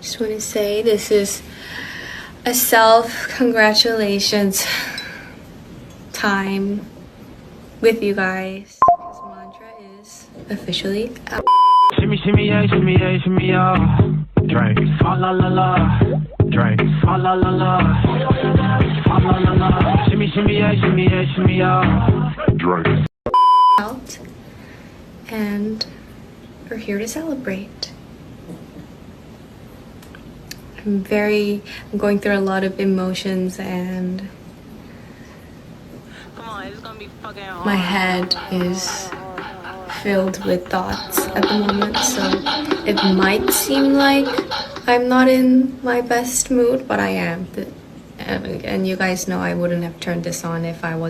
Just want to say this is a self-congratulations time with you guys. This mantra is officially out. Shimmy, shimmy, yeah, shimmy, yeah, shimmy, yeah. Drink. Fa la la la. Drink. Fa la la la. Fa la la la. Shimmy, shimmy, yeah, shimmy, yeah, shimmy, yeah. Drink. Out, and we're here to celebrate. I'm going through a lot of emotions, and my head is filled with thoughts at the moment, so it might seem like I'm not in my best mood, but I am. And you guys know I wouldn't have turned this on if I was